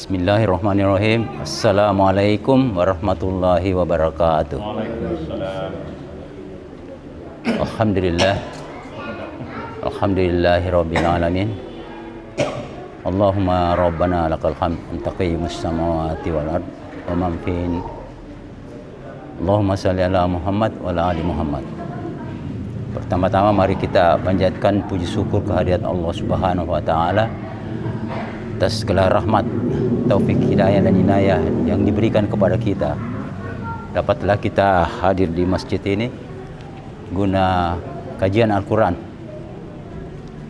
Bismillahirrahmanirrahim. Assalamualaikum warahmatullahi wabarakatuh. Waalaikumsalam. Alhamdulillah. Alhamdulillahirabbil alamin. Allahumma rabbana lakal hamd anta qayyimus samawati wal ard wa man fihin. Allahumma shalli ala Muhammad wa ala ali Muhammad. Pertama-tama mari kita panjatkan puji syukur kehadirat Allah Subhanahu wa taala atas segala rahmat, taufik, hidayah dan inayah yang diberikan kepada kita. Dapatlah kita hadir di masjid ini guna kajian Al-Quran,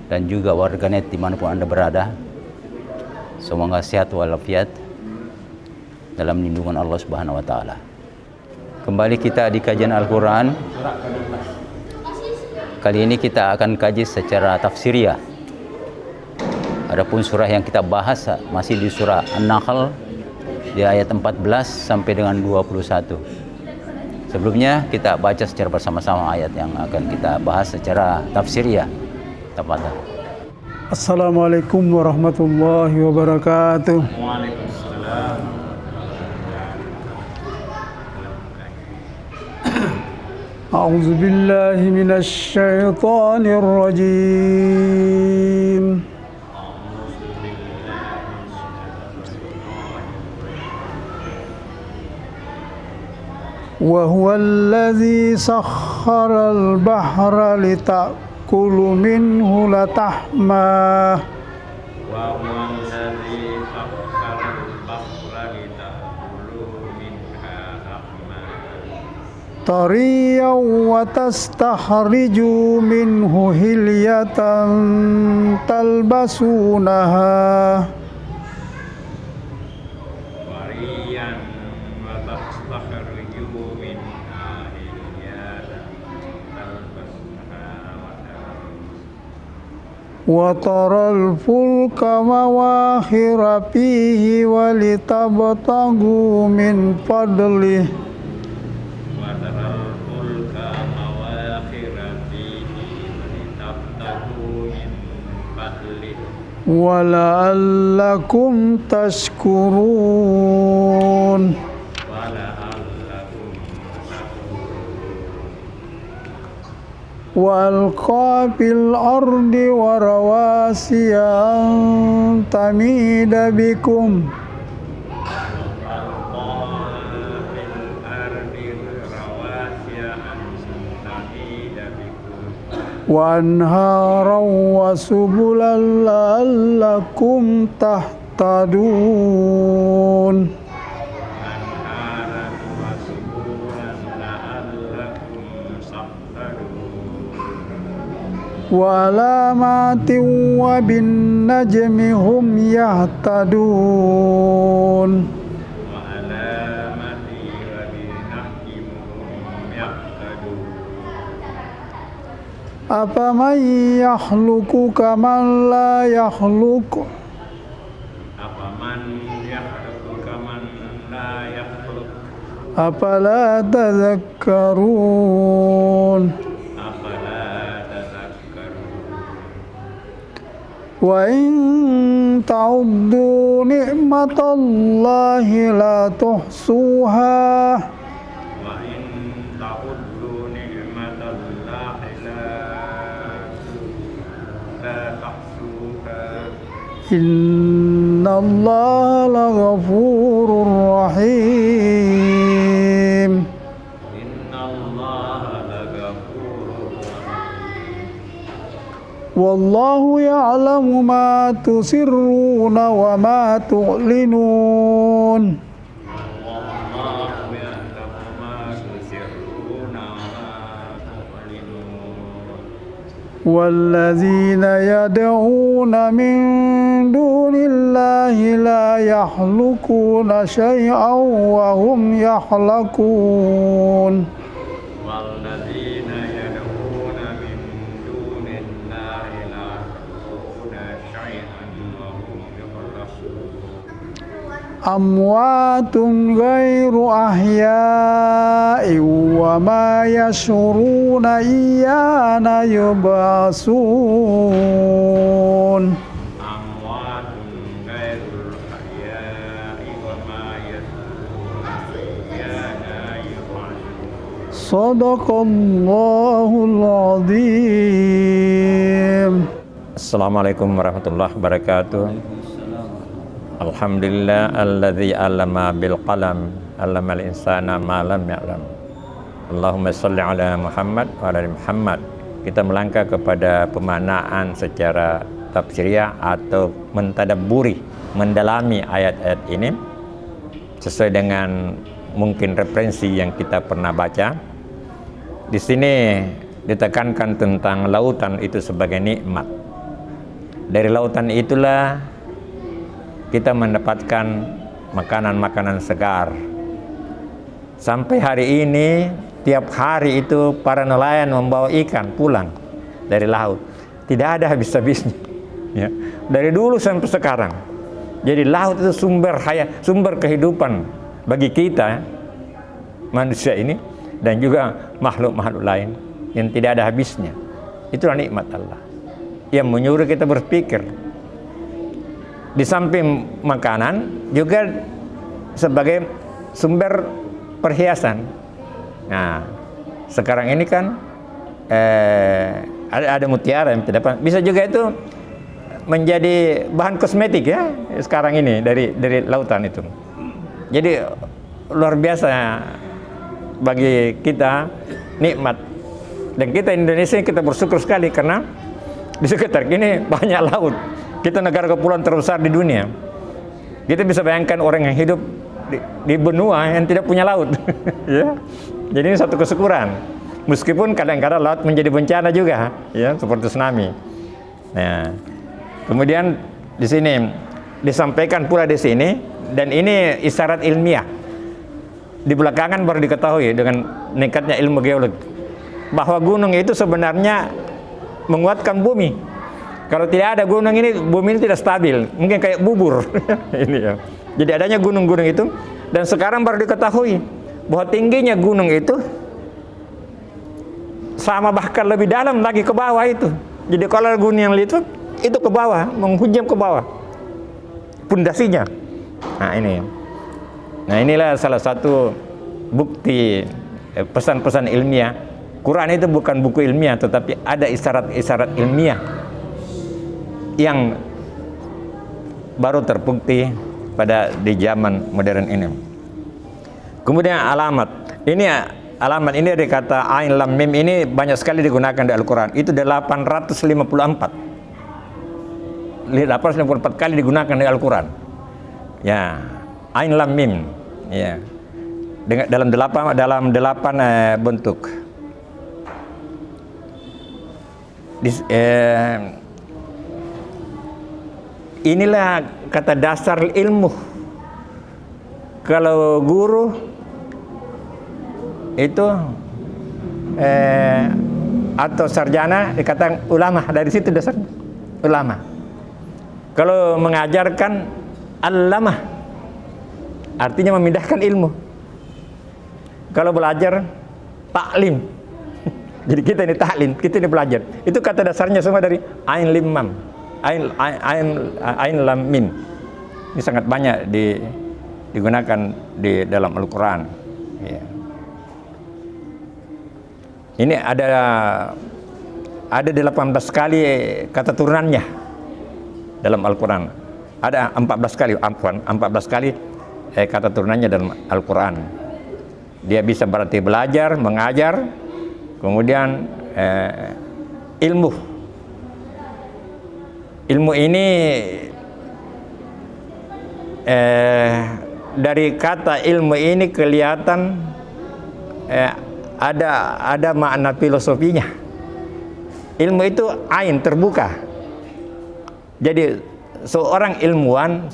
dan juga warganet dimanapun Anda berada. Semoga sehat walafiat dalam lindungan Allah Subhanahu wa taala. Kembali kita di kajian Al-Quran. Kali ini kita akan kaji secara tafsiriyah. Adapun surah yang kita bahas masih di surah An-Nahl di ayat 14 sampai dengan 21. Sebelumnya kita baca secara bersama-sama ayat yang akan kita bahas secara tafsiriyah. Tafadhal. Assalamualaikum warahmatullahi wabarakatuh. Waalaikumsalam. A'udzu billahi minasy syaithanir rajim. وهو الذي سخر البحر لتأكلوا منه لحما وهو الذي سخر البحر لتأكلوا منها لحما طريا وتستخرجوا منه حلية تلبسونها وترى الفلك مواخر فيه ولتبتغوا من فضله ولعلكم تشكرون وألقى في الأرض ورواسي أن تميد بكم وأنهارا وسبلا لعلكم تهتدون وعلامات وبالنجم هم يهتدون أفمن يخلق كمن لا يخلق أفلا تذكرون وإن تعدوا نعمة الله لا تحصوها إن الله لغفور رحيم والله يعلم ما تسرون وما تعلنون والذين يدعون من دون الله لا يخلقون شيئا وهم يخلقون أموات غير أحياء وما يشعرون أيان يبعثون. Sadaqallahul azim. Assalamualaikum warahmatullahi wabarakatuh. Alhamdulillah alladzi 'allama bil qalam 'allamal insana ma lam ya'lam. Allahumma shalli ala Muhammad wa ala Muhammad. Kita melangkah kepada pemaknaan secara tafsiriyah atau mentadabburi, mendalami ayat-ayat ini sesuai dengan mungkin referensi yang kita pernah baca. Di sini ditekankan tentang lautan itu sebagai nikmat. Dari lautan itulah kita mendapatkan makanan-makanan segar. Sampai hari ini tiap hari itu para nelayan membawa ikan pulang dari laut. Tidak ada habis-habisnya. Ya. Dari dulu sampai sekarang. Jadi laut itu sumber kehidupan bagi kita manusia ini dan juga makhluk-makhluk lain yang tidak ada habisnya. Itulah nikmat Allah yang menyuruh kita berpikir. Di samping makanan juga sebagai sumber perhiasan. Nah, sekarang ini kan ada mutiara yang tidak, bisa juga itu menjadi bahan kosmetik ya sekarang ini dari lautan itu. Jadi luar biasa bagi kita nikmat. Dan kita Indonesia kita bersyukur sekali karena di sekitar ini banyak laut. Kita negara kepulauan terbesar di dunia. Kita bisa bayangkan orang yang hidup di benua yang tidak punya laut. Ya. Jadi ini satu kesyukuran. Meskipun kadang-kadang laut menjadi bencana juga, ya, seperti tsunami. Nah, kemudian di sini disampaikan pula di sini, dan ini isyarat ilmiah. Di belakangan baru diketahui dengan meningkatnya ilmu geologi bahwa gunung itu sebenarnya menguatkan bumi. Kalau tidak ada gunung ini, bumi ini tidak stabil, mungkin kayak bubur. Ini ya. Jadi adanya gunung-gunung itu, dan sekarang baru diketahui bahwa tingginya gunung itu sama bahkan lebih dalam lagi ke bawah itu. Jadi kalau gunung yang itu ke bawah, menghujam ke bawah pondasinya. Nah ini. Nah inilah salah satu bukti pesan-pesan ilmiah. Quran itu bukan buku ilmiah, tetapi ada isyarat-isyarat ilmiah yang baru terbukti di zaman modern ini. Kemudian alamat. Alamat ini dari kata Ain Lam Mim ini banyak sekali digunakan di Al-Quran. Itu 854 kali digunakan di Al-Quran. Ya, Ain Lam Mim. Ya. Dalam delapan bentuk. Inilah kata dasar ilmu. Kalau guru itu atau sarjana dikatakan ulama, dari situ dasar ulama. Kalau mengajarkan allamah, artinya memindahkan ilmu. Kalau belajar taklim, jadi kita ini taklim, kita ini belajar. Itu kata dasarnya semua dari Ain Limam, Ain Lam Mim. Ini sangat banyak digunakan di dalam Al-Quran. Ya. Ini ada 18 kali kata turunannya dalam Al-Quran. Ada 14 kali kata turunannya dalam Al-Quran. Dia bisa berarti belajar, mengajar, kemudian ilmu. Ilmu ini dari kata ilmu ini kelihatan ada makna filosofinya. Ilmu itu ain, terbuka. Jadi seorang ilmuwan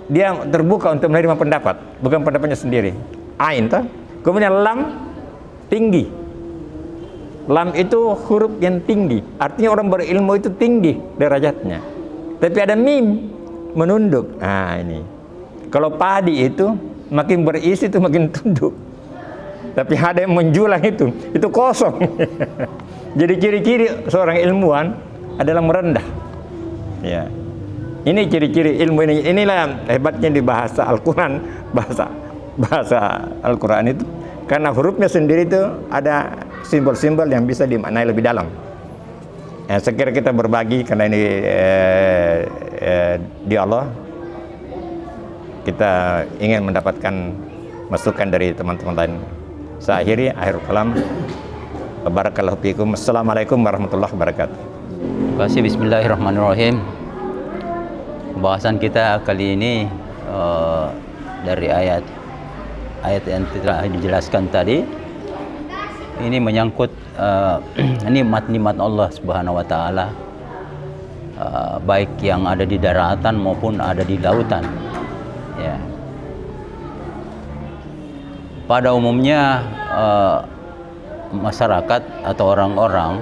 dia terbuka untuk menerima pendapat, bukan pendapatnya sendiri. Ain toh. Kemudian lam, tinggi. Lam itu huruf yang tinggi. Artinya orang berilmu itu tinggi derajatnya. Tapi ada mim, menunduk. Nah ini. Kalau padi itu makin berisi itu makin tunduk. Tapi ada yang menjulang itu kosong. Jadi ciri-ciri seorang ilmuwan adalah merendah. Ya. Ini ciri-ciri ilmu ini. Inilah hebatnya di bahasa Al-Quran, bahasa Al-Quran itu Karena hurufnya sendiri itu ada simbol-simbol yang bisa dimaknai lebih dalam. Saya kira kita berbagi karena ini di Allah. Kita ingin mendapatkan masukan dari teman-teman lain. Saya akhiri, akhir kalam. Barakallahu fiikum. Assalamualaikum warahmatullahi wabarakatuh. Terima kasih. Bismillahirrahmanirrahim. Pembahasan kita kali ini dari ayat yang telah dijelaskan tadi, ini menyangkut nikmat-nikmat Allah Subhanahu wa taala, baik yang ada di daratan maupun ada di lautan. Ya. Pada umumnya masyarakat atau orang-orang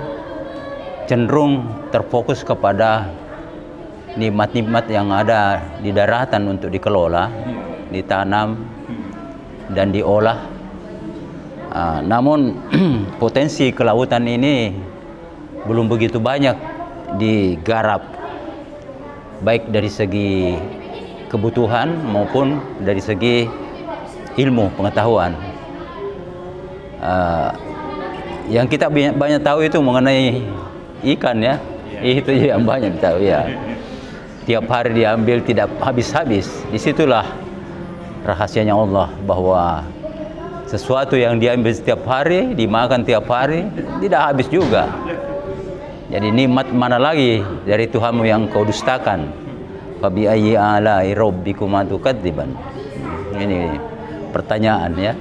cenderung terfokus kepada nikmat-nikmat yang ada di daratan untuk dikelola, ditanam dan diolah. Namun potensi kelautan ini belum begitu banyak digarap, baik dari segi kebutuhan maupun dari segi ilmu pengetahuan. Yang kita banyak tahu itu mengenai ikan, ya, itu yang banyak tahu, ya. Tiap hari diambil tidak habis-habis. Disitulah rahasianya Allah, bahwa sesuatu yang diambil setiap hari, dimakan tiap hari, tidak habis juga. Jadi nikmat mana lagi dari Tuhanmu yang kau dustakan? Fabi ayyi ala'i rabbikuma tukadziban. Ini pertanyaan, ya.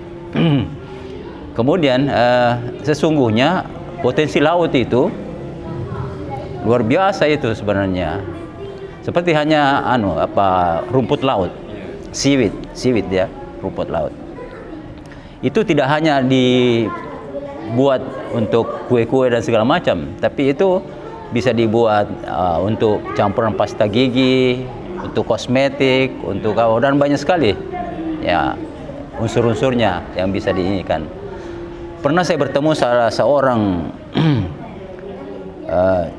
Kemudian sesungguhnya potensi laut itu luar biasa itu sebenarnya. Seperti hanya rumput laut. Seaweed, ya, rumput laut. Itu tidak hanya dibuat untuk kue-kue dan segala macam, tapi itu bisa dibuat untuk campuran pasta gigi, untuk kosmetik, untuk dan banyak sekali, ya, unsur-unsurnya yang bisa diinikan. Pernah saya bertemu salah seorang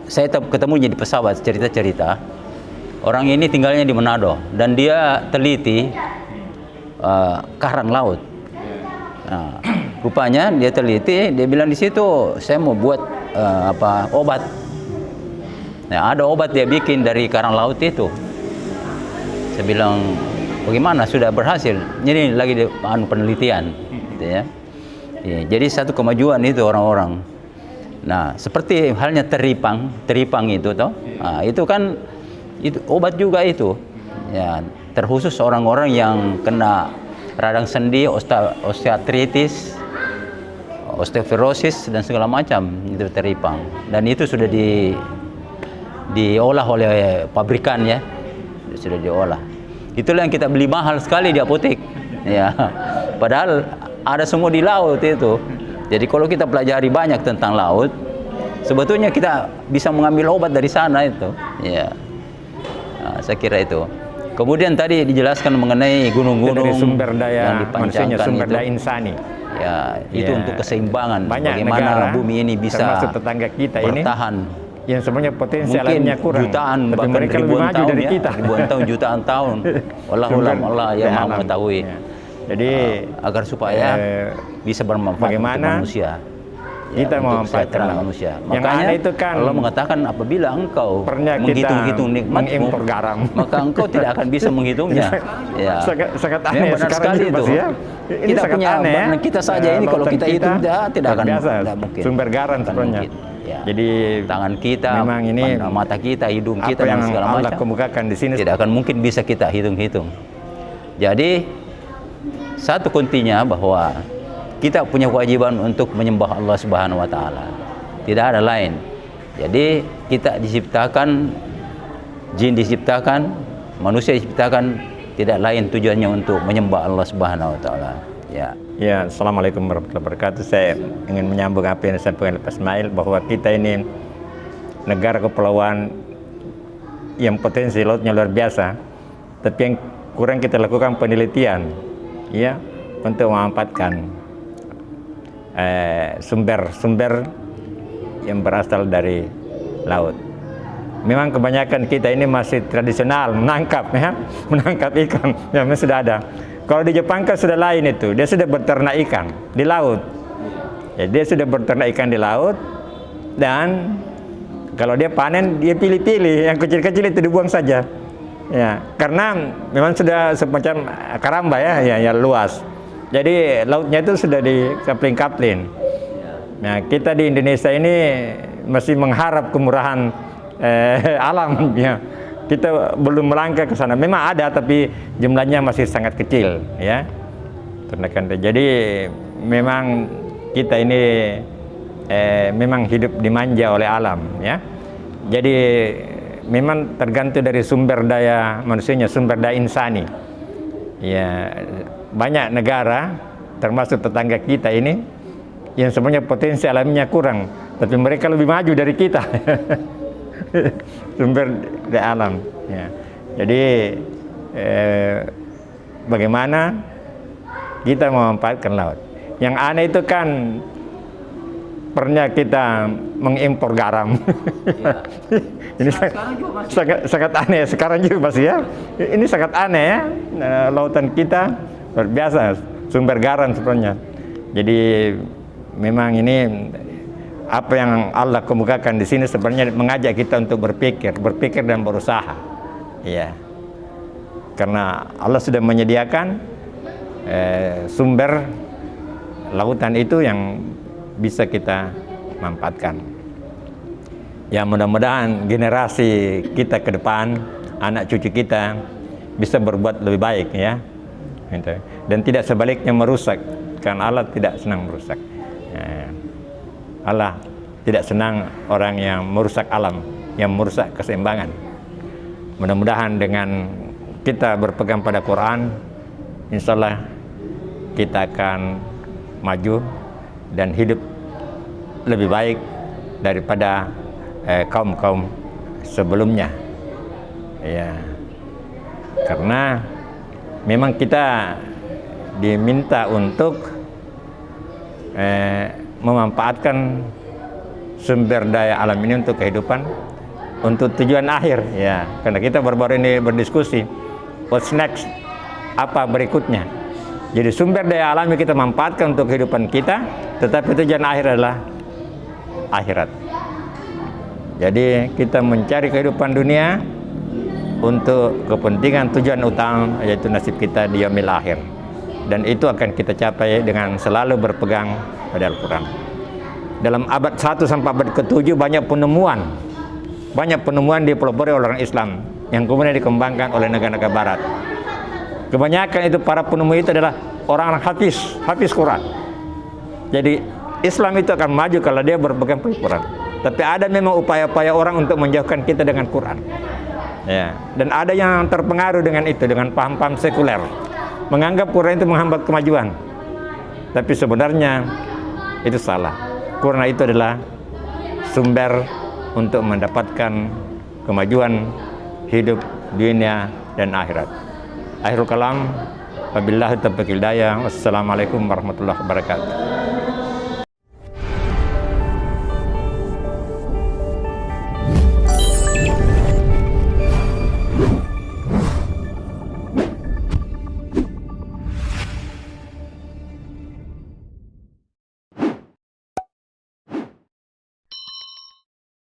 saya ketemu di pesawat, cerita-cerita. Orang ini tinggalnya di Manado dan dia teliti karang laut. Nah, rupanya dia teliti, dia bilang di situ saya mau buat obat. Nah, ada obat dia bikin dari karang laut itu. Saya bilang, bagaimana, sudah berhasil? Ini lagi di penelitian, gitu, ya. Ya, jadi satu kemajuan itu orang-orang. Nah, seperti halnya teripang itu, toh. Nah, itu kan itu obat juga itu, ya, terkhusus orang-orang yang kena radang sendi, osteoartritis, osteoporosis dan segala macam, itu teripang. Dan itu sudah diolah oleh pabrikan, ya, sudah diolah. Itulah yang kita beli mahal sekali di apotek, ya. Padahal ada semua di laut itu. Jadi kalau kita pelajari banyak tentang laut, sebetulnya kita bisa mengambil obat dari sana itu, ya. Nah, saya kira itu. Kemudian tadi dijelaskan mengenai gunung-gunung yang dipanjangkan, sumber itu, daya insani. Ya, itu untuk keseimbangan. Banyak bagaimana negara, bumi ini bisa termasuk tetangga kita bertahan. Ini yang sebenarnya potensi Mungkin alamnya kurang, jutaan, tapi bahkan mereka lebih ribuan maju tahun, dari ya, kita. ribuan tahun, jutaan tahun. Allah yang maha mengetahui. Ya. Jadi agar supaya bisa bermanfaat untuk manusia. Ya, kita mau kesejahteraan manusia. Makanya itu kan Allah mengatakan, apabila engkau menghitung-hitung nikmatmu, mengimpor garam, maka engkau tidak akan bisa menghitungnya. Ya. Sangat aneh benar sekali itu. Ya. Ini Kita punya aneh, ya. kita saja ini kalau kita hitung tidak akan mungkin. Sumber garam sebenarnya. Ya. Jadi tangan kita, memang ini mata kita, hidung kita, apa yang dan segala Allah macam kemukakan di sini tidak akan mungkin bisa kita hitung-hitung. Jadi satu kuntinya bahwa kita punya kewajiban untuk menyembah Allah Subhanahu wa taala. Tidak ada lain. Jadi kita diciptakan, jin diciptakan, manusia diciptakan, tidak lain tujuannya untuk menyembah Allah Subhanahu wa taala. Ya. Ya, Assalamualaikum warahmatullahi wabarakatuh. Saya ingin menyambung apa yang disampaikan oleh Pak Ismail, bahwa kita ini negara kepulauan yang potensi lautnya luar biasa, tapi yang kurang kita lakukan penelitian, ya, untuk memanfaatkan sumber-sumber yang berasal dari laut. Memang kebanyakan kita ini masih tradisional menangkap, ya, menangkap ikan, ya, memang sudah ada. Kalau di Jepang kan sudah lain itu, dia sudah berternak ikan di laut. Ya, dia sudah berternak ikan di laut, dan kalau dia panen dia pilih-pilih, yang kecil-kecil itu dibuang saja. Ya, karena memang sudah semacam karamba ya luas. Jadi lautnya itu sudah dikapling-kapling. Nah, kita di Indonesia ini masih mengharap kemurahan alam ya. Kita belum melangkah ke sana. Memang ada, tapi jumlahnya masih sangat kecil, ya. Jadi memang kita ini memang hidup dimanja oleh alam, ya. Jadi memang tergantung dari sumber daya manusianya, sumber daya insani. Ya, banyak negara, termasuk tetangga kita ini, yang sebenarnya potensi alamnya kurang, tapi mereka lebih maju dari kita. Sumber daya alam, ya. Jadi bagaimana kita memanfaatkan laut? Yang aneh itu kan pernah kita mengimpor garam. Ya. Ini sangat aneh sekarang juga masih ya. Ini sangat aneh ya. Lautan kita luar biasa, sumber garam sebenarnya. Jadi memang ini apa yang Allah kemukakan di sini sebenarnya mengajak kita untuk berpikir dan berusaha, ya. Karena Allah sudah menyediakan sumber lautan itu yang bisa kita manfaatkan. Ya, mudah-mudahan generasi kita ke depan, anak cucu kita bisa berbuat lebih baik, ya. Dan tidak sebaliknya merusak, karena Allah tidak senang merusak. Allah tidak senang orang yang merusak alam, yang merusak keseimbangan. Mudah-mudahan dengan kita berpegang pada Quran, insya Allah kita akan maju dan hidup lebih baik daripada kaum-kaum sebelumnya. Ya, karena memang kita diminta untuk memanfaatkan sumber daya alam ini untuk kehidupan, untuk tujuan akhir, ya. Karena kita baru-baru ini berdiskusi what's next, apa berikutnya. Jadi sumber daya alam yang kita manfaatkan untuk kehidupan kita, tetapi tujuan akhir adalah akhirat. Jadi kita mencari kehidupan dunia untuk kepentingan tujuan utama, yaitu nasib kita di yaumil akhir. Dan itu akan kita capai dengan selalu berpegang pada Al-Quran. Dalam abad 1 sampai abad ke-7 banyak penemuan dipelopori oleh orang Islam yang kemudian dikembangkan oleh negara-negara Barat. Kebanyakan itu para penemu itu adalah orang-orang hafiz Quran. Jadi Islam itu akan maju kalau dia berpegang pada Quran. Tapi ada memang upaya-upaya orang untuk menjauhkan kita dengan Quran. Ya, dan ada yang terpengaruh dengan itu, dengan paham-paham sekuler, menganggap Quran itu menghambat kemajuan. Tapi sebenarnya itu salah. Quran itu adalah sumber untuk mendapatkan kemajuan hidup dunia dan akhirat. Akhirul kalam, wabillahi taufiq hidayah. Wassalamualaikum warahmatullahi wabarakatuh.